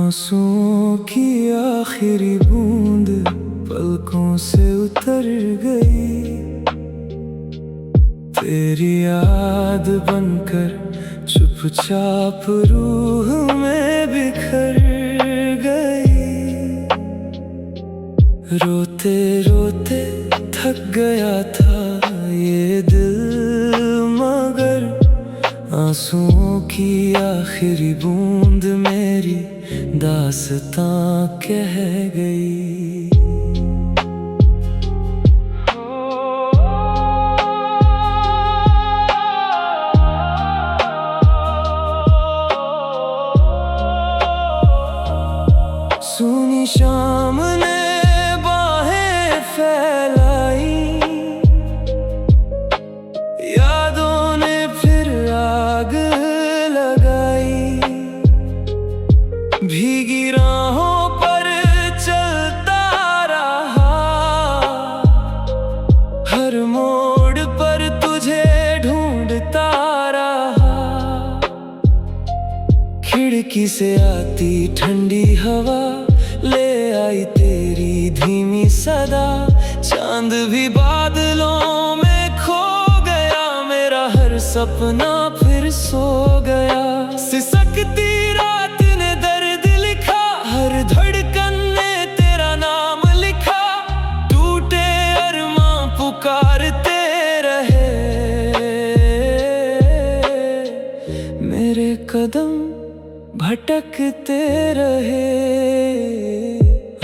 आंसुओं की आखिरी बूंद पलकों से उतर गई, तेरी याद बनकर चुपचाप रूह में बिखर गई। रोते रोते थक गया था ये दिल, मगर आंसुओं की आखिरी बूंद मेरी दास्तां कह गई। सूनी शाम ने बाहें फैलाई, यादों ने फिर आग लगाई। भीगी राहों पर चलता रहा, हर मोड़ पर तुझे ढूंढता रहा। खिड़की से आती ठंडी हवा ले आई तेरी धीमी सदा। चांद भी बादलों में खो गया, मेरा हर सपना फिर सो गया। सिसकती रात ने दर्द लिखा, हर धड़कन ने तेरा नाम लिखा। टूटे अरमां पुकारते रहे, मेरे कदम भटकते रहे।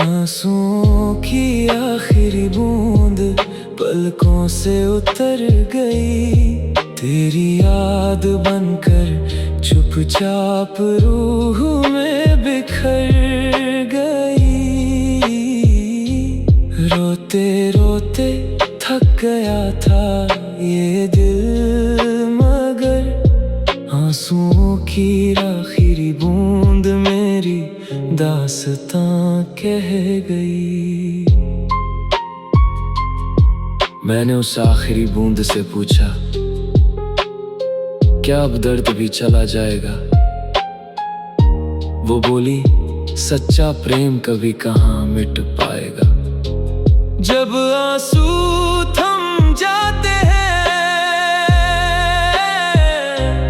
आंसुओं की आखिरी बूंद पलकों से उतर गई, तेरी याद बनकर चुपचाप रूह में बिखर गई। रोते रोते थक गया था ये दिल, मगर आंसुओं की आखिरी बूंद मेरी दास्तां कह गई। मैंने उस आखिरी बूंद से पूछा, क्या अब दर्द भी चला जाएगा? वो बोली, सच्चा प्रेम कभी कहाँ मिट पाएगा। जब आंसू थम जाते हैं,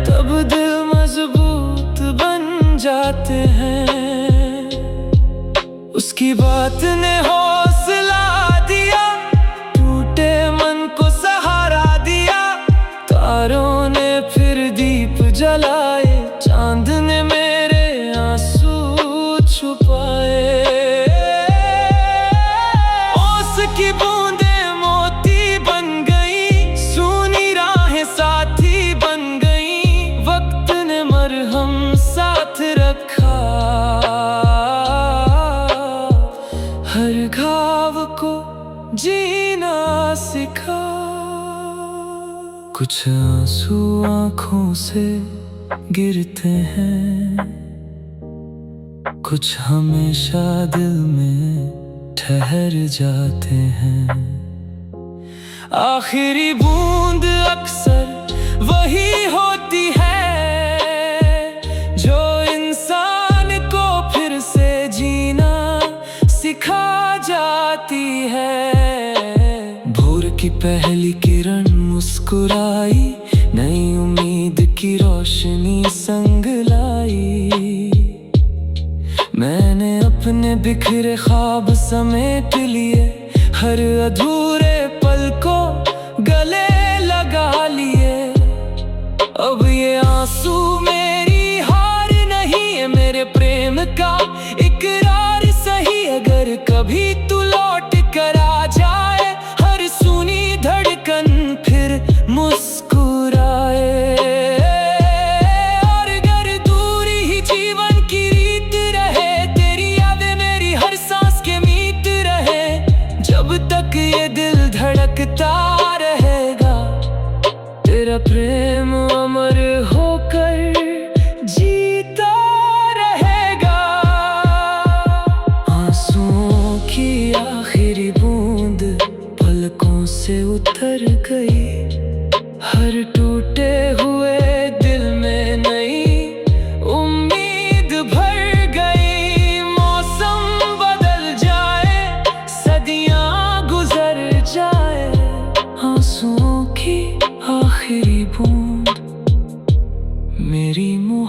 तब दिल मजबूत बन जाते हैं। उसकी बात ने हौसला दिया, टूटे मन को सहारा दिया। तारों ने फिर दीप जलाए, चांद ने मेरे आंसू छुपाए। ओस की बूंदें मोती बन गई, सूनी राहें साथी बन गई। वक्त ने मरहम साथ रखा, हर घाव को जीना सिखा। कुछ आंसू आँखों से गिरते हैं, कुछ हमेशा दिल में ठहर जाते हैं। आखिरी बूंद अक्सर वही होती है, जो इंसान को फिर से जीना सिखा जाती है। भोर की पहली किरण मुस्कुराई, नई उम्मीद की रोशनी संग लाई। मैंने अपने बिखरे ख्वाब समेट लिए, हर अधूरे पल को गले लगा लिए। अब ये आंसू मेरी हार नहीं है, मेरे प्रेम का इकरार सही। अगर कभी तू लौट कर आ जाए, हर सुनी धड़कन फिर मुस्कुराए। और अगर दूरी ही जीवन की रीत रहे, तेरी यादें मेरी हर सांस के मीत रहे। जब तक ये दिल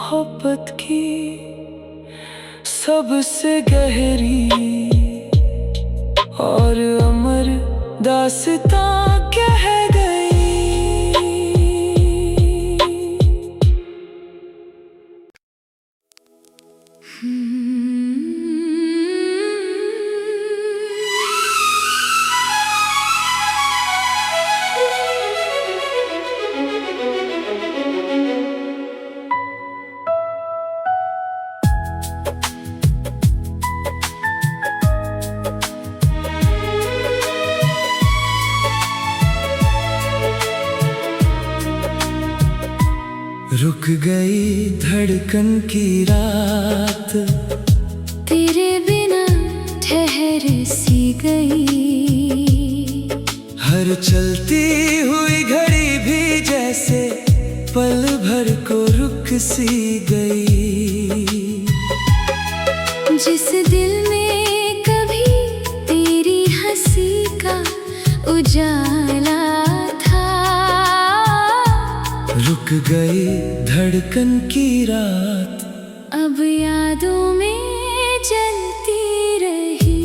मोहब्बत की सबसे गहरी और अमर दास्तां कह गई। रुक गई धड़कन की रात, तेरे बिना ठहर सी गई। हर चलती हुई घड़ी भी जैसे पल भर को रुक सी गई। जिस दिल में कभी तेरी हंसी का उजाला था, रुक गई धड़कन की रात, अब यादों में जलती रही।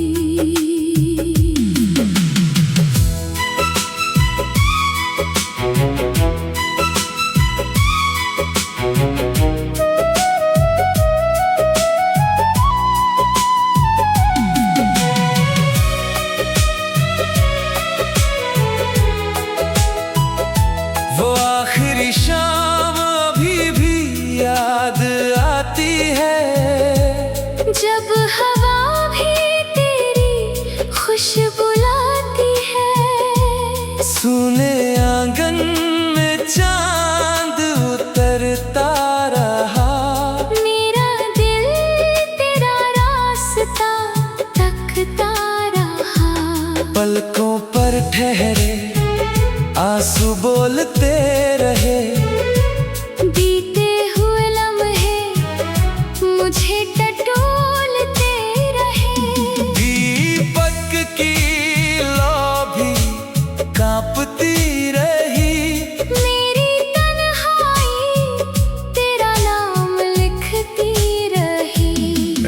वो आखिरी शाम अभी भी याद आती है, जब हवा भी तेरी खुशबू लाती है। सुने आंगन में चांद उतरता रहा, मेरा दिल तेरा रास्ता तकता रहा। पलकों पर ठहरे आंसू बोलते रहे, बीते हुए लम्हे मुझे टटोलते रहे। दीपक की लौ भी कांपती रही, मेरी तन्हाई तेरा नाम लिखती रही।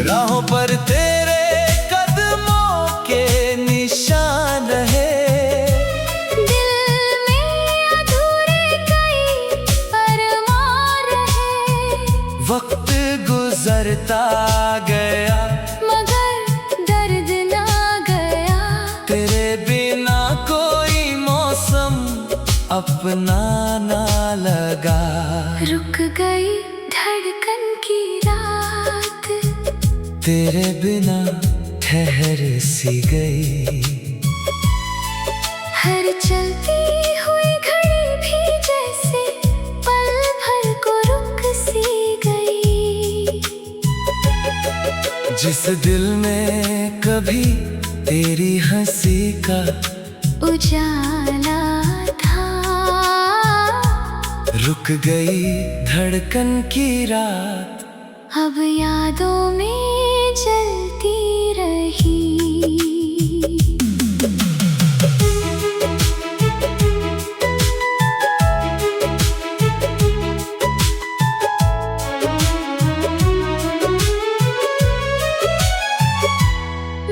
राहों पर तेरे कदमों के निशान रहे, दिल में अधूरे कई अरमान रहे। वक्त गुजरता गया मगर दर्द ना गया, तेरे बिना कोई मौसम अपना ना लगा। रुक गई धड़कन की रात, तेरे बिना ठहर सी गई। हर चलती हुई घड़ी भी जैसे पल भर को रुक सी गई। जिस दिल में कभी तेरी हंसी का उजाला था, रुक गई धड़कन की रात, अब यादों में जलती रही।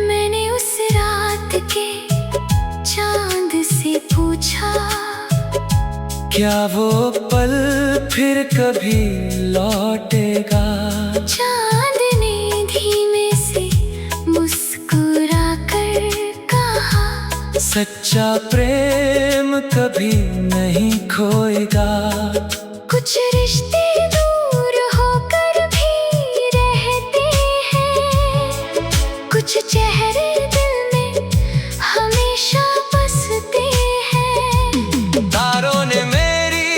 मैंने उस रात के चांद से पूछा, क्या वो पल फिर कभी लौटेगा। चांद ने धीमे से मुस्कुरा कर कहा, सच्चा प्रेम कभी नहीं खोएगा। कुछ रिश्ते दूर होकर भी रहते हैं, कुछ चेहरे दिल में हमेशा बसते हैं। तारों ने मेरी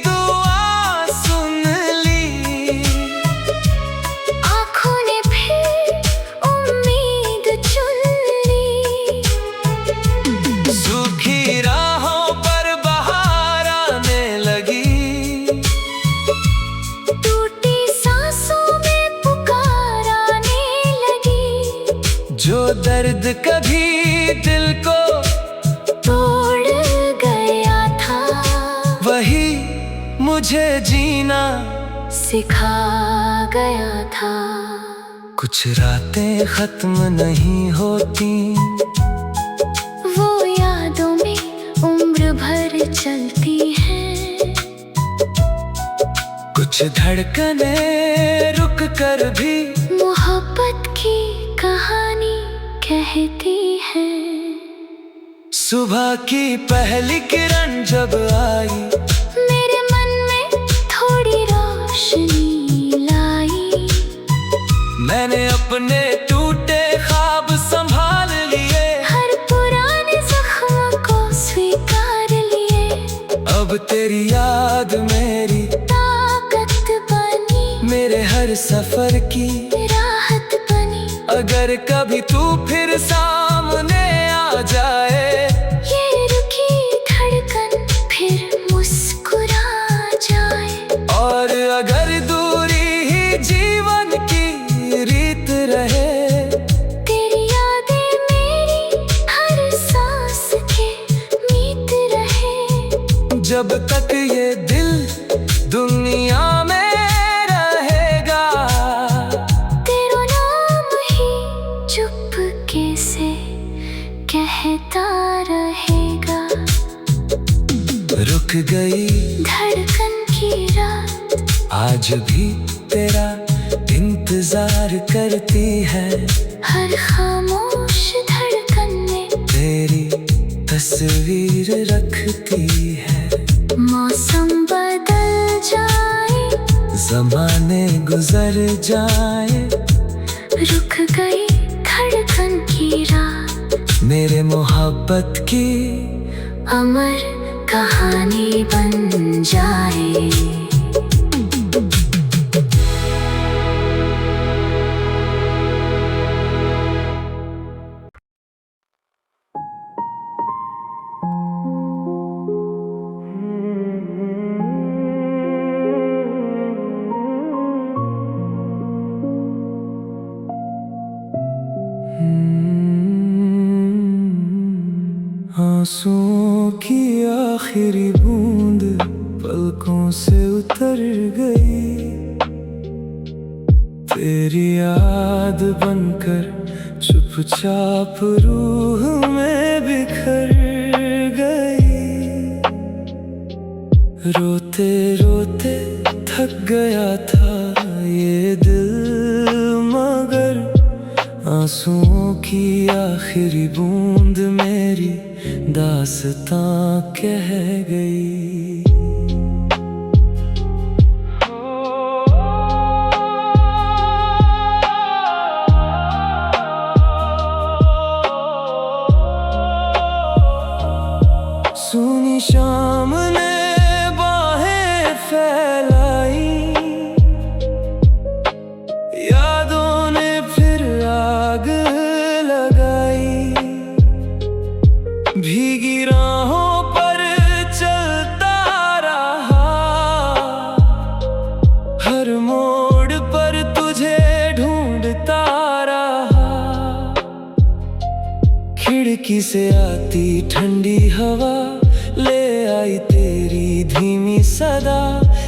दुआ सुन ली, आँखों ने फिर उम्मीद चुन ली। सूखी राहों पर बहार आने लगी, टूटी सांसों में पुकार आने लगी। जो दर्द कभी दिल को तोड़ गया था, वही मुझे जीना सिखा गया था। कुछ रातें खत्म नहीं होती, वो यादों में उम्र भर चलती हैं। कुछ धड़कने रुक कर भी मोहब्बत की कहानी कहती है। सुबह की पहली किरण जब आई, मेरे मन में थोड़ी रोशनी लाई। मैंने अपने टूटे ख्वाब संभाल लिए, हर पुराने जख्म को स्वीकार लिए। अब तेरी याद मेरी ताकत बनी, मेरे हर सफर की राहत बनी। अगर कभी तू फिर सामने आ जाए, ये रुकी धड़कन फिर मुस्कुरा जाए। और अगर दूरी ही जीवन की रीत रहे, तेरी यादें मेरी हर सांस के मीत रहे। जब तक ये दिल दुनिया में रहेगा, तेरा नाम ही चुपके से कहता रहेगा। रुक गई धड़कन की रात आज भी तेरा इंतजार करती है। हर खामोश धड़कन में तेरी तस्वीर रखती है। मौसम बदल जाए, ज़माने गुजर जाए, रुक गई धड़कन की रात। मेरे मोहब्बत की अमर कहानी बन जाए। आंसुओं की आखिरी बूंद पलकों से उतर गई, तेरी याद बनकर चुपचाप रूह में बिखर गई। रोते रोते थक गया था ये दिल, मगर आंसुओं की आखिरी बूंद मेरी दास्तां कह गई। सूनी शाम ने बाहें फैलाई, यादों ने फिर आग लगाई। भीगी राहों पर चलता रहा, हर मोड़ पर तुझे ढूंढता रहा। खिड़की से आती ठंडी हवा ले आई तेरी धीमी सदा।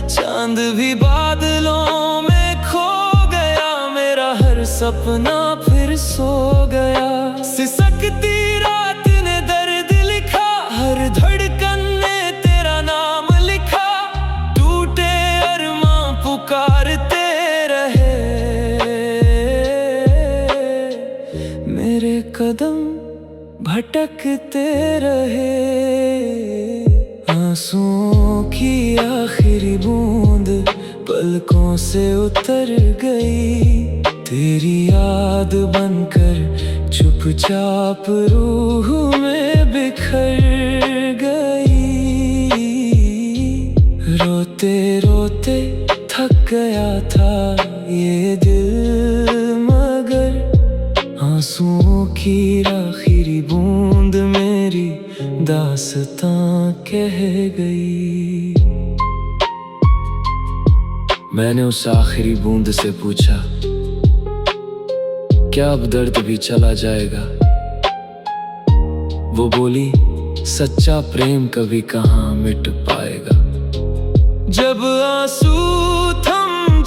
चांद भी बादलों में खो गया, मेरा हर सपना फिर सो गया। सिसकती रात ने दर्द लिखा, हर धड़कन ने तेरा नाम लिखा। टूटे अरमां पुकारते रहे, मेरे कदम भटकते रहे। आंसुओं की आखिरी बूंद पलकों से उतर गई, तेरी याद बनकर चुपचाप रूह में बिखर गई। रोते रोते थक गया था ये दिल, मगर आंसुओं की आखिरी बूंद मेरी दास्तां कह गई। मैंने उस आखिरी बूंद से पूछा, क्या अब दर्द भी चला जाएगा? वो बोली, सच्चा प्रेम कभी कहाँ मिट पाएगा। जब आंसू थम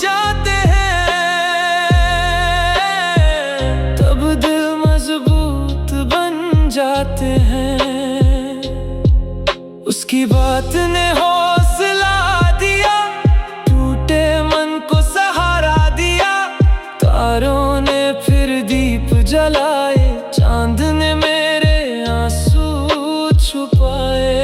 जलाए, चांद ने मेरे आंसू छुपाए।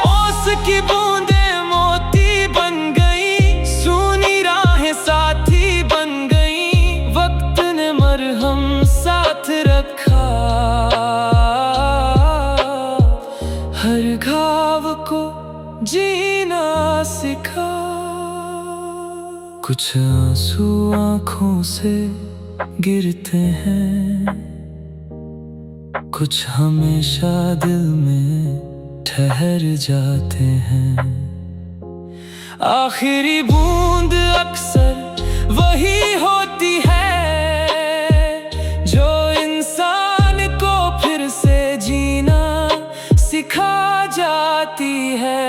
ओस की बूंदें मोती बन गई, सूनी राहें साथी बन गई। वक्त ने मरहम साथ रखा, हर घाव को जीना सिखा। कुछ आंसू आँखों से गिरते हैं, कुछ हमेशा दिल में ठहर जाते हैं। आखिरी बूंद अक्सर वही होती है जो इंसान को फिर से जीना सिखा जाती है।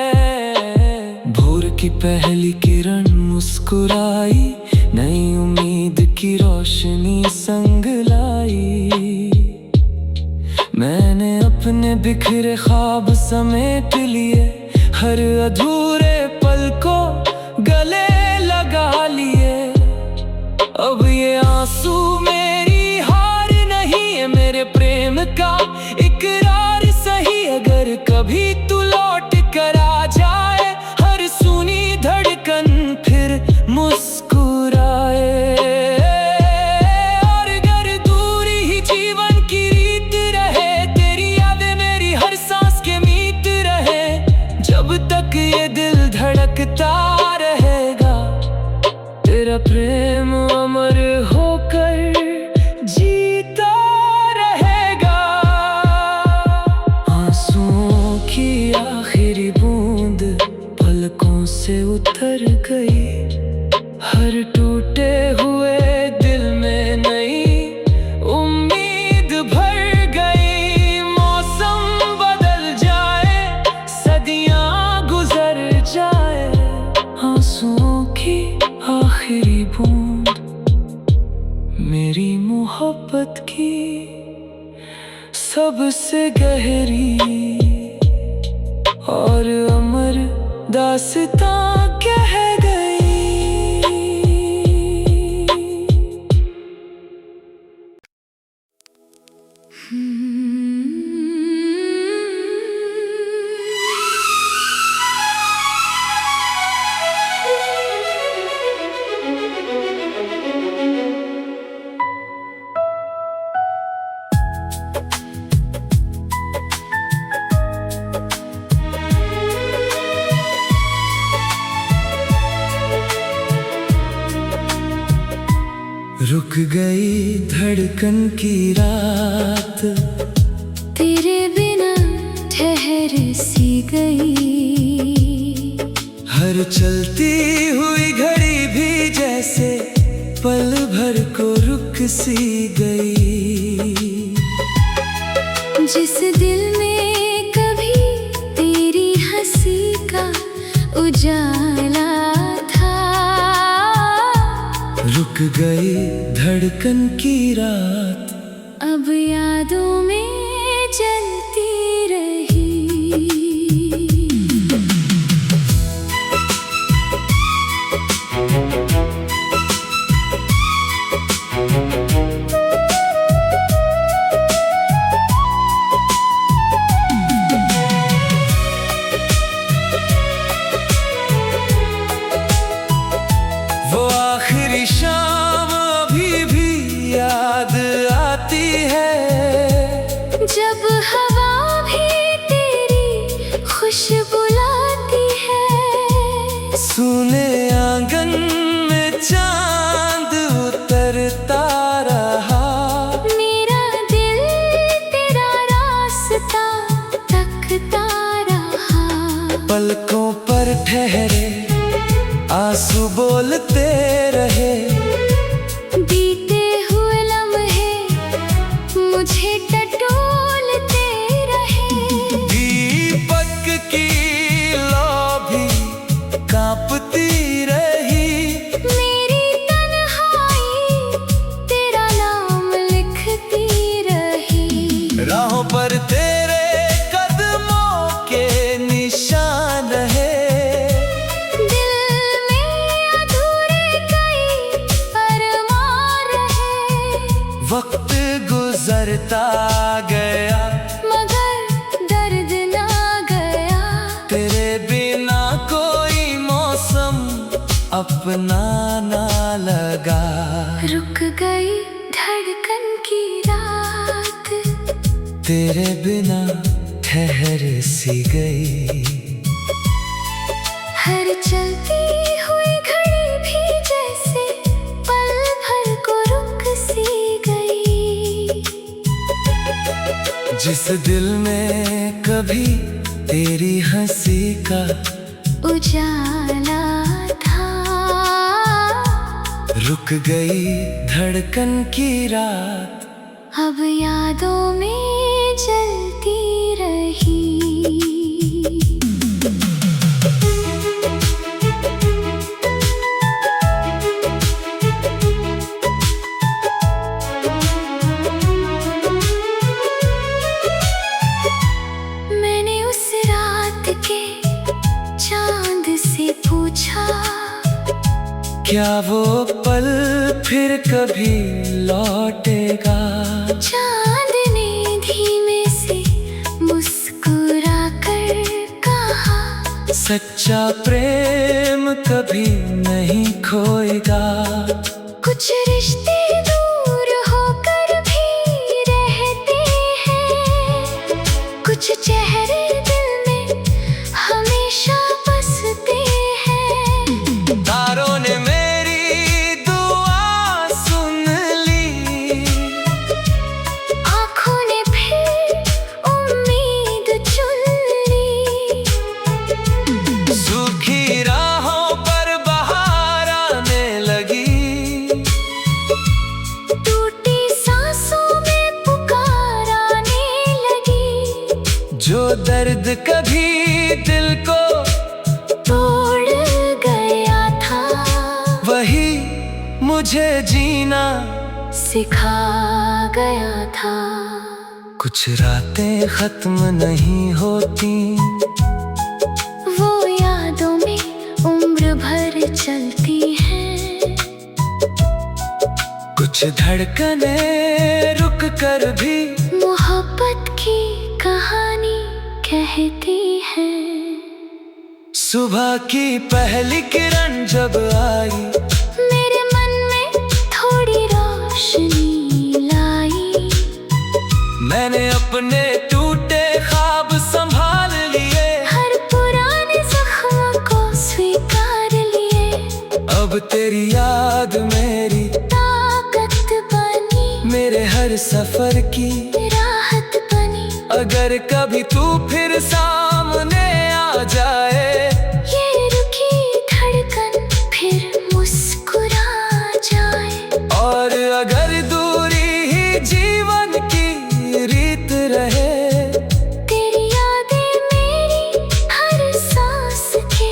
भोर की पहली किरण मुस्कुराई, नई उम्मीद की रोशनी संग लाई। मैंने अपने बिखरे ख्वाब समेट लिए, हर अधूरे पल को गले लगा लिए। अब ये आंसू मेरी हार नहीं है, मेरे प्रेम का इकरार सही। अगर कभी तू लौट कर आ जाए, हर सुनी धड़कन फिर मुस्कुराए। और अगर दूरी ही जीवन की रीत रहे, तेरी यादें मेरी हर सांस के मीत रहे। जब तक ये दिल धड़कता रहेगा, तेरा प्रेम अमर होकर जीता रहेगा। आंसुओं की आखिरी बूंद पलकों से उतर गई, हर टूटे हुए दिल में नई उम्मीद भर गई। मौसम बदल जाए, सदियां गुजर जाए, आंसुओं की आखिरी बूंद मेरी मोहब्बत की सबसे गहरी और अमर दास्तां कह गई। रुक गई धड़कन की रात, तेरे बिना ठहर सी गई। हर चलती हुई घड़ी भी जैसे पल भर को रुक सी गई। जिस दिल में कभी तेरी हंसी का उजाला था, रुक गई धड़कन की रात, अब यादों में जलती रही। वो आखिरी शाम अभी भी याद आती है, जब हवा भी तेरी खुशबू लाती है। सुने आंगन में चांद उतरता रहा, मेरा दिल तेरा रास्ता तकता रहा। पलकों पर ठहरे आंसू बोलते रहे, बीते हुए लम्हे मुझे टटोलते रहे। दीपक की लौ भी कांपती रही, मेरी तन्हाई तेरा नाम लिखती रही। राहों पर तेरे कदमों के निशान है। दिल में अधूरे कई बरसता गया मगर दर्द ना गया। तेरे बिना कोई मौसम अपना ना लगा। रुक गई धड़कन की रात, तेरे बिना ठहर सी गई। हर चलती हुई घड़ी भी जैसे पल भर को रुक सी गई। जिस दिल में कभी तेरी हंसी का उजाला था, रुक गई धड़कन की रात, अब यादों में जलती रही। मैंने उस रात के चांद से पूछा, क्या वो पल फिर कभी लौटेगा? चांद ने धीमे से मुस्कुरा कर कहा, सच्चा प्रेम कभी नहीं खोएगा। कुछ रिश्ते दूर होकर भी रहते हैं, कुछ चेहरे दिल में हमेशा बसते हैं। तारों ने मेरी दुआ सुन ली, आँखों ने फिर उम्मीद चुन ली। सूखी राहों पर बहार आने लगी, टूटी सांसों में पुकार आने लगी। जो दर्द कभी दिल को तोड़ गया था, वही मुझे जीना सिखा गया था। कुछ रातें खत्म नहीं होती, वो यादों में उम्र भर चलती हैं। कुछ धड़कनें रुक कर भी मोहब्बत की कहानी कहती है। सुबह की पहली किरण जब आई, मेरे मन में थोड़ी रोशनी लाई। मैंने अपने टूटे ख्वाब संभाल लिए, हर पुराने जख्म को स्वीकार लिए। अब तेरी याद मेरी ताकत बनी, मेरे हर सफर की राहत बनी। अगर कभी तू फिर सामने आ जाए, ये रुकी धड़कन फिर मुस्कुरा जाए। और अगर दूरी ही जीवन की रीत रहे, तेरी यादें मेरी हर सांस के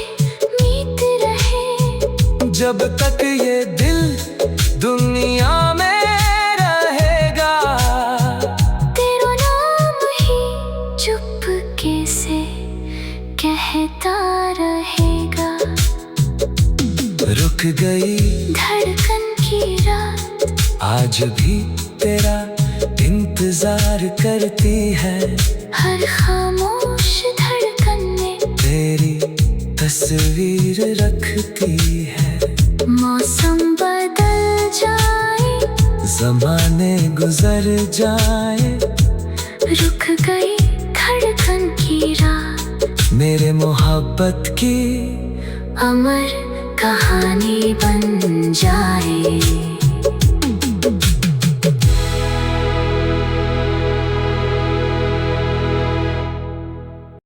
मीत रहे। जब तक ये दिल दुनिया में रहेगा, तेरा नाम ही चुपके से कहता रहेगा। रुक गई धड़कन की रात, आज भी तेरा इंतजार करती है। हर खामोश धड़कन में तेरी तस्वीर रखती है। मौसम बदल जाए, ज़माने गुजर जाए, रुक गई धड़कन की रात, मेरे मोहब्बत की अमर कहानी बन